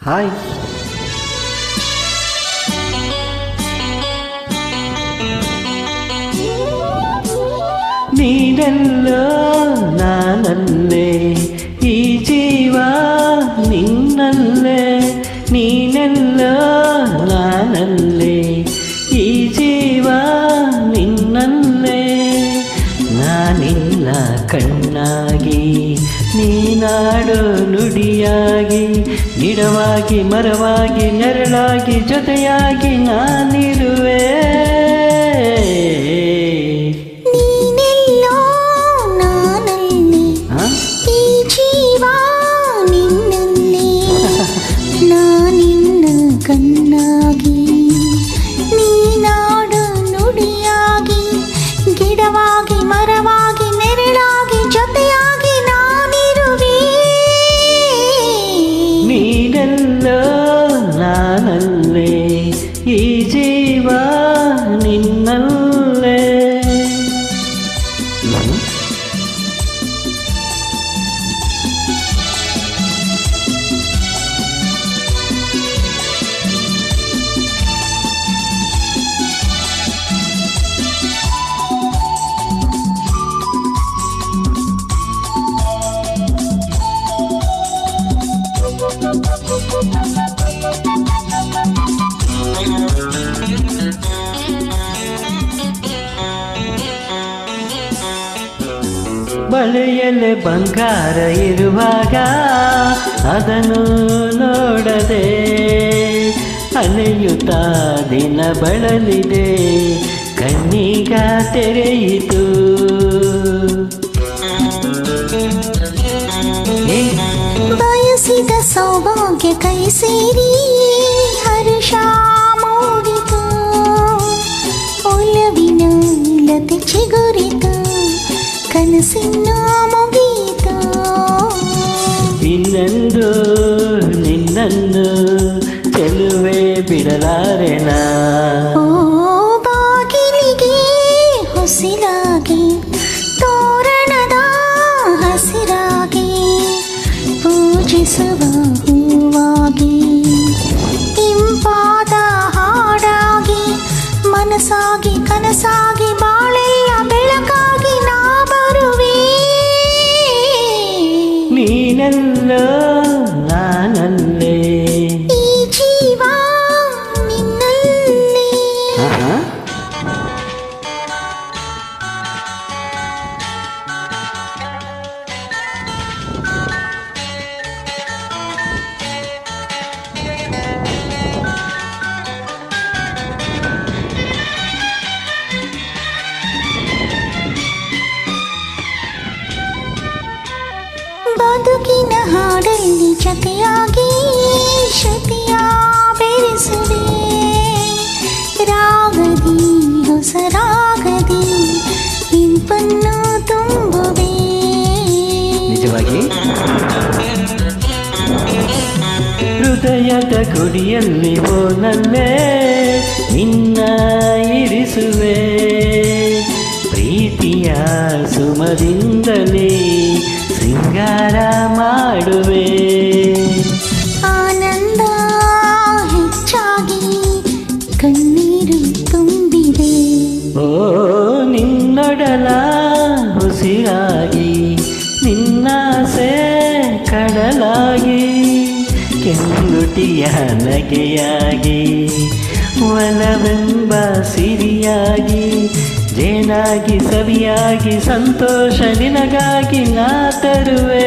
Hi. Neenello ನಾನಲ್ಲೇ, ಈ ಜೀವ ನಿನ್ನಲ್ಲೇ. ನೀನೆಲ್ಲೋ ನಾನಲ್ಲೇ, ಈ ಜೀವ ನಿನ್ನಲ್ಲೇ. ನಾನಿಲ್ಲ ಕಣ್ಣಾಗಿ, ನೀನಾಡೋ ನುಡಿಯಾಗಿ, ಗಿಡವಾಗಿ ಮರವಾಗಿ ನೆರಳಾಗಿ ಜೊತೆಯಾಗಿ ನಾನಿರುವೆ. ನೀನೆಲ್ಲೋ ನಾನಲ್ಲಿ, ಈ ಜೀವ ನಿನ್ನಲ್ಲಿ. ನಾನಿನ್ನ ಕಣ್ಣಾಗಿ, ನೀನಾಡು ನುಡಿಯಾಗಿ, ಗಿಡವಾಗಿ ಮರವಾಗಿ ನೆರಳಾಗಿ ಜೊತೆಯಾಗಿ ನಾನಿರುವೆ. ನೀನೆಲ್ಲೋ ನಾನಲ್ಲೇ, ಈ ಜೀವ ನಿನ್ನಲ್ಲೇ. ಬಳೆಯಲ್ಲೇ ಬಂಗಾರ ಇರುವಾಗ ಅದನ್ನು ನೋಡದೆ ಅಲೆಯುತ್ತಾ ದಿನ ಬಳಲಿದೆ, ಕಣ್ಣೀಗ ತೆರೆಯಿತು. ಬಯಸಿದ ಸೌಭಾಗ್ಯ ಕೈ ಸೇರಿ ಹರ್ಷ ಮೂಡಿತು, ಒಲವಿನ ಲತೆ ಚಿಗುರಿತು, ಕನಸಿನ ಮುಗಿಯಿತು. ಇನ್ನೆಂದು ನಿನ್ನನ್ನು ಚೆಲುವೆ ಬಿಡಲಾರೆನಾ. ಓ ಬಾಗಿಲಿಗೆ ಹೊಸಿಲಾಗಿ, ತೋರಣದ ಹಸಿರಾಗಿ, ಪೂಜಿಸುವ ಹೂವಾಗಿ, ಇಂಪಾದ ಹಾಡಾಗಿ, ಮನಸ್ಸಾಗಿ ಕನಸಾಗಿ ಬಾಳೆಯ ಬೆಳಕಾಗಿ ನಾ ಬರುವೆ. ನೀನೆಲ್ಲೋ ನಾನಲ್ಲೇ, ಈ ಜೀವ ನಿನ್ನಲ್ಲೇ. ಬದುಕಿನ ಹಾಡಲ್ಲಿ ಜತೆಯಾಗಿ ಶ್ರುತಿಯ ಬೆರೆಸುವೆ, ರಾಗದಿ ಹೊಸ ರಾಗದಿ ಇಂಪನ್ನು ತುಂಬುವೆ. ನಿಜವಾಗಿ ಹೃದಯದ ಗುಡಿಯಲ್ಲಿ ಓನಲ್ಲೇ ನಿನ್ನ ಇರಿಸುವೆ, ಪ್ರೀತಿಯ ಸುಮದಿಂದಲೇ ಸಿಂಗಾರ ಮಾಡುವೆ. ಆನಂದ ಹೆಚ್ಚಾಗಿ ಕಣ್ಣೀರು ತುಂಬಿದೆ, ಓ ನಿನ್ನೊಡಲ ಉಸಿರಾಗಿ, ನಿನ್ನಾಸೆ ಕಡಲಾಗಿ, ಕೆಂಗುಟಿಯ ನಗೆಯಾಗಿ, ಒಲವೆಂಬ ಸಿರಿಯಾಗಿ, ಜೇನಾಗಿ ಸವಿಯಾಗಿ ಸಂತೋಷ ನಿನಗಾಗಿ ನಾ ತರುವೆ.